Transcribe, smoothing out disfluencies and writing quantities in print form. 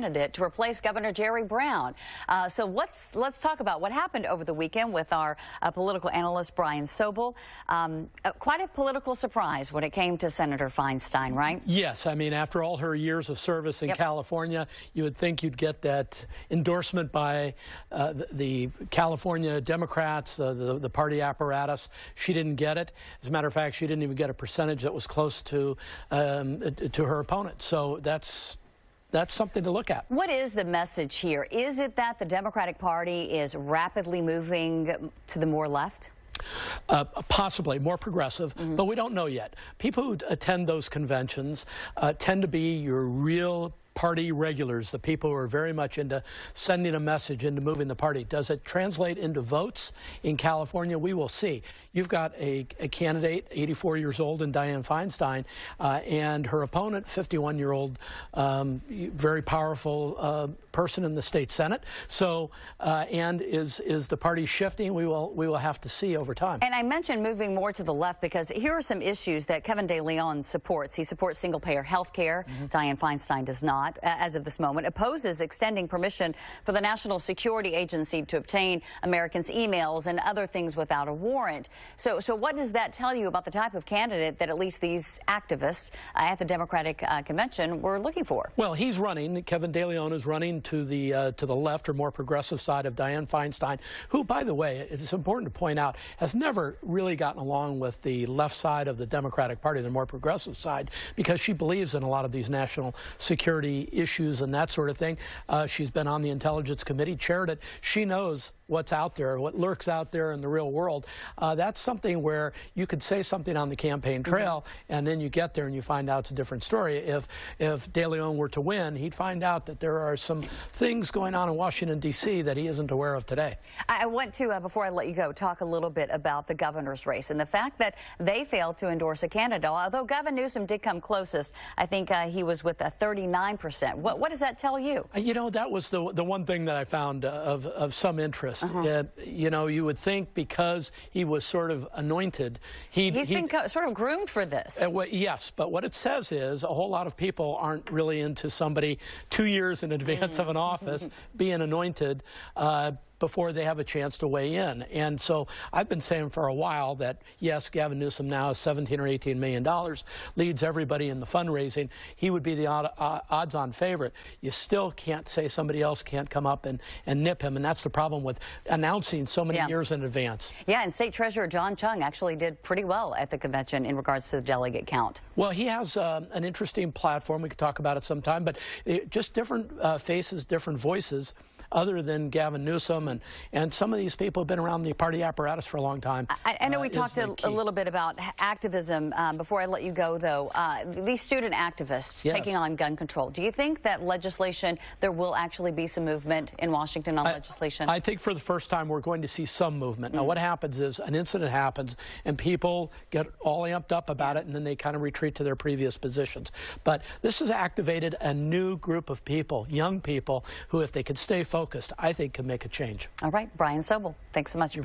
candidate to replace Governor Jerry Brown. So let's talk about what happened over the weekend with our political analyst Brian Sobel. Quite a political surprise when it came to Senator Feinstein, right? Yes, I mean, after all her years of service in California, you would think you'd get that endorsement by the California Democrats, the party apparatus. She didn't get it. As a matter of fact, she didn't even get a percentage that was close to her opponent. So that's something to look at. What is the message here? Is it that the Democratic Party is rapidly moving to the more left? Possibly more progressive, but we don't know yet. People who attend those conventions tend to be your real party regulars, the people who are very much into sending a message, into moving the party. Does it translate into votes in California? We will see. You've got a candidate, 84 years old, in Dianne Feinstein, and her opponent, 51-year-old, very powerful person in the state Senate. So, and is the party shifting? We will have to see over time. And I mentioned moving more to the left because here are some issues that Kevin De Leon supports. He supports single-payer health care. Dianne Feinstein does not. As of this moment, opposes extending permission for the National Security Agency to obtain Americans' emails and other things without a warrant. So what does that tell you about the type of candidate that at least these activists at the Democratic convention were looking for? Well, he's running. Kevin De Leon is running to the left or more progressive side of Dianne Feinstein, who, by the way, it's important to point out, has never really gotten along with the left side of the Democratic Party, the more progressive side, because she believes in a lot of these national security issues and that sort of thing. She's been on the Intelligence Committee, chaired it. She knows what's out there, what lurks out there in the real world. That's something where you could say something on the campaign trail, and then you get there and you find out it's a different story. If De Leon were to win, he'd find out that there are some things going on in Washington, D.C. that he isn't aware of today. I want to, before I let you go, talk a little bit about the governor's race and the fact that they failed to endorse a candidate. Although Gavin Newsom did come closest, I think he was with a 39%. What does that tell you? You know, that was the one thing that I found of some interest. You know, you would think because he was sort of anointed, he's been sort of groomed for this. Yes, but what it says is a whole lot of people aren't really into somebody 2 years in advance of an office being anointed before they have a chance to weigh in. And so I've been saying for a while that, yes, Gavin Newsom now is $17 or $18 million, leads everybody in the fundraising. He would be the odds-on favorite. You still can't say somebody else can't come up and nip him, and that's the problem with announcing so many years in advance. Yeah, and State Treasurer John Chung actually did pretty well at the convention in regards to the delegate count. Well, he has an interesting platform. We could talk about it sometime, but just different faces, different voices, other than Gavin Newsom, and some of these people have been around the party apparatus for a long time. I know we talked a little bit about activism. Before I let you go, though, these student activists taking on gun control. Do you think that legislation, there will actually be some movement in Washington on legislation? I think for the first time we're going to see some movement. Now, what happens is an incident happens, and people get all amped up about it, and then they kind of retreat to their previous positions. But this has activated a new group of people, young people, who, if they could stay focused, I think can make a change. All right, Brian Sobel, thanks so much.